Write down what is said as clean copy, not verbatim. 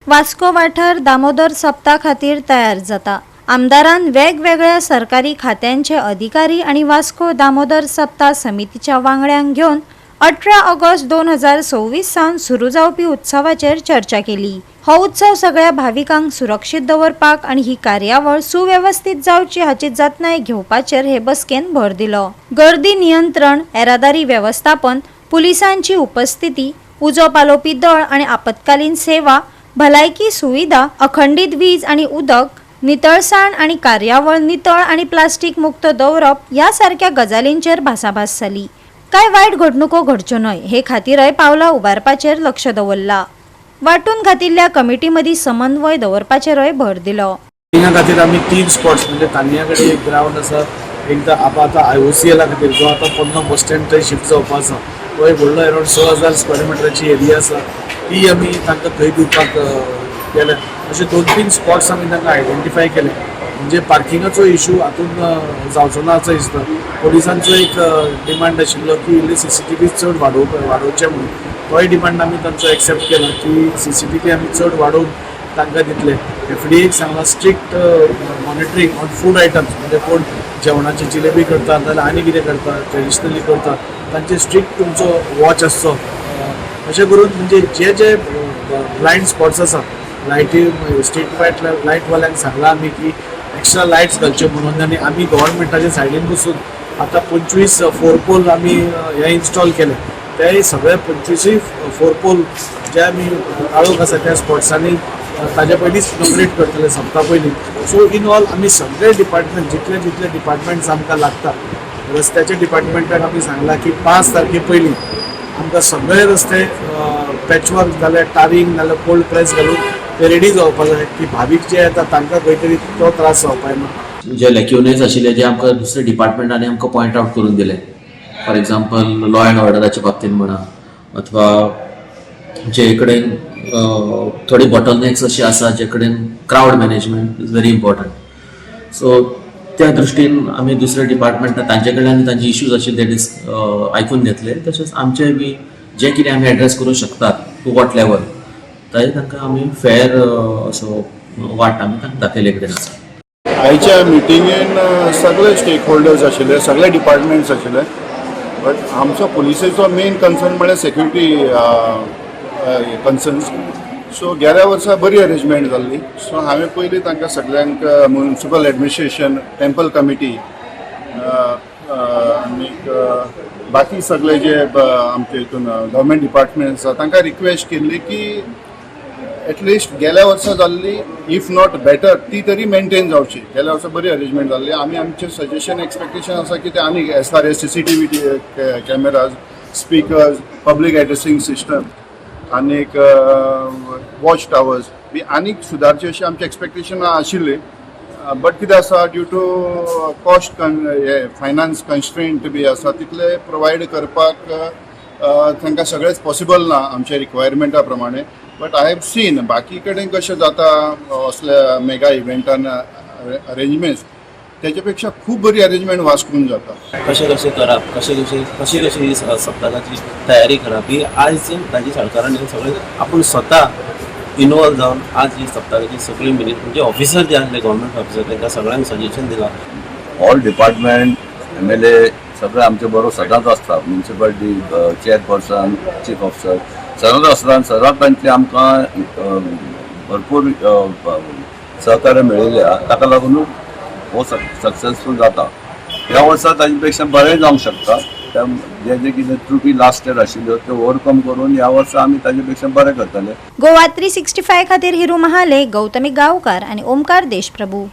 वास्को वाठार दामोदर सप्ता खातीर तयार जाता। आमदारान वेगवेगळ्या सरकारी खात्यांचे अधिकारी आणि वास्को दामोदर सप्ता समितीच्या वांगड्यांक घेवन 18 ऑगस्ट 2026 सावन सुरू जावपी उत्सवाचेर चर्चा केली। हो उत्सव सगळ्या भाविकांक सुरक्षीत दवरपाक आणि ही कार्यावळ सुव्यवस्थित जावची हाची जतनाय घेवपाचेर हे बसकेन भर दिलो। गर्दी नियंत्रण, येरादारी व्यवस्थापन, पुलिसांची उपस्थिती, उजो पालोवपी दळ आणि आपत्कालीन सेवा, भलायकी सुविधा, अखंडित वीज आणि उदक, नितळसाण आणि कार्यावळ नितळ आणि प्लास्टिक मुक्त दवरप या सारख्या गजालींचेर भासाभास जाली। काय वायट घडणुको घडच्यो न्हय हे खातीरय पावलां उबारपाचेर लक्ष दवरला। वांटून घातिल्ल्या कमिटी मदीं समन्वय दवरपाचेरय भर दिलो। ह्या खातीर आमी 3 स्पॉट्स म्हणजे तांतयां कडेन एक ग्राउंड आसा, एकदा आता IOCL खातीर जो आता पन्नो बस स्टँड थंय शिफ्ट जावपा आसा, तो एक व्हडलो अरावंड 6000 स्क्वेअर मिटराची एरिया आसा, ती आमी तांकां थंय दिवपाक केले। अशे 2-3 स्पॉट्स आमी तांकां आयडेंटिफाय केले, म्हणजे पार्किंगाचो इशू हातून जावचो ना असो दिसता। पुलिसांचो एक डिमांड आशिल्लो की इल्ले CCTV चड वाडोवचे म्हणून, तोय डिमांड आमी तांचो एक्सेप्ट केला की CCTV आमी चड वाडोवन तांकां दितले। FDA एक सांगला strict monitoring on food items, म्हणजे कोण जेवणाची जिलेबी करता नाजाल्यार आनी कितें करता ट्रेडिशनली करता तांचे स्ट्रिक्ट तुमचो वॉच आसचो। अशें करून म्हणजे जे जे ब्लायंड स्पॉट्स आसा, लायटी स्ट्रीट लायटवाल्यांक सांगला आमी की एक्स्ट्रा लायट्स घालचे म्हणून, आनी आमी गव्हर्नमेंटाच्या सायडीन बसून आता 25 फोरपोल आमी हे इन्स्टॉल केले। ते सगळे 25 फोरपोल जे आमी काळोख आसा त्या स्पॉट्सांनी ताजे पयलींच इनॉग्रेट करतले सप्ता पयलीं। सो इन ऑल आमी सगळे डिपार्टमेंट जितले डिपार्टमेंट्स आमकां लागता, रस्त्याच्या डिपार्टमेंटाक आमी सांगला की 5 तारखे पयलीं आमकां सगळे रस्ते पॅचवर्क जाल्यार टारिंग नाल्यार कोल्ड प्रेस घालून ते रेडी जावपाक जाय की भावीक जे येता तांकां खंय तरी तो त्रास जावपाक ना। जे लॅक्युनेस आशिल्ले जे आमकां दुसऱ्या डिपार्टमेंटांनी आमकां पॉयंट आउट करून दिले, फॉर एक्झाम्पल लॉ अँड ऑर्डराच्या बाबतींत म्हणा, अथवा जे कडेन थोडी बॉटलनेक्स अशी आसा जे कडेन crowd management is very important. So त्या दृश्टीन आमी दुसऱ्या डिपार्टमेंटान तांचे कडल्यान तांचे इश्यूज आशिल्ले ते आयकून घेतले, तशेंच आमचे बी जे कितें आमी एड्रेस करूंक शकतात टू वॉट लेवल ताजे तांकां आमी फेर असो वाट आमी तांकां दाखयले कडेन आसा। आयच्या मिटिंगेन सगळे स्टेक होल्डर्स आशिल्ले, सगळे डिपार्टमेंट्स आशिल्ले, बट आमचो पुलिसेचो मेन कन्सर्न म्हळ्यार सेक्युरिटी कन्सर्न्स। सो गेल्या वर्सा बरी अरेंजमेंट जाल्ली। सो हांवें पयलीं तांकां सगळ्यांक म्युनिसिपल एडमिनिस्ट्रेशन, टेम्पल कमिटी आनी बाकी सगळे जे आमचे हितून गव्हर्मेंट डिपार्टमेंट्स आसा तांकां रिक्वेस्ट केल्ली की एटलिस्ट गेल्या वर्सा जाल्ली इफ नॉट बेटर ती तरी मेंटेन जावची। गेल्या वर्सा बरी अरेंजमेंट जाल्ली। आमी आमचे सजेशन एक्सपेक्टेशन आसा की ते आनी as far as CCTV cameras, speakers, public addressing system आनीक वॉच टावर्स बी आनीक सुदारची अशी आमची एक्सपेक्टेशन आशिल्ली। बट कितें आसा due to cost finance constraint बी आसा तितले प्रोवायड करपाक तांकां सगळेंच पॉसिबल ना आमच्या रिक्वायरमेंटा प्रमाणे। बट आय हॅव सीन बाकी कडेन कशें जाता असल्या मेगा इव्हेंटान अरेंजमेंट्स, त्याच्या पेक्षा खूप बरी अरेंजमेंट वास्कोन जाता। कशें करप, कशी सप्तकाची तयारी करप ही आज तांची सरकारान सगळें आपूण स्वता इनवॉल्व जावन आज ही सप्तकाची सगळी म्हणजे ऑफिसर जे आसले गव्हर्मेंट ऑफिसर तांकां सगळ्यांक सजेशन दिलां। ऑल डिपार्टमेंट MLA सगळे आमचे बरो सदांच आसता, म्युनिसिपालिटी चेअरपर्सन, चीफ ऑफिसर सदांच आसता। सदांच तांचे आमकां भरपूर सहकार्य मेळिल्लें आसा, ताका लागून हो सक्सेसफूल जाता। ह्या वर्सा ताजे पेक्षा बरें जावंक शकता। जे कितें त्रुटी लास्ट इयर आशिल्ल्यो त्यो ओवरकम करून ह्या वर्सा आमी ताजे पेक्षा बरें करतले। गोवा 365 खातीर हिरू महाले, गौतमी गांवकार आणि ओमकार देशप्रभू।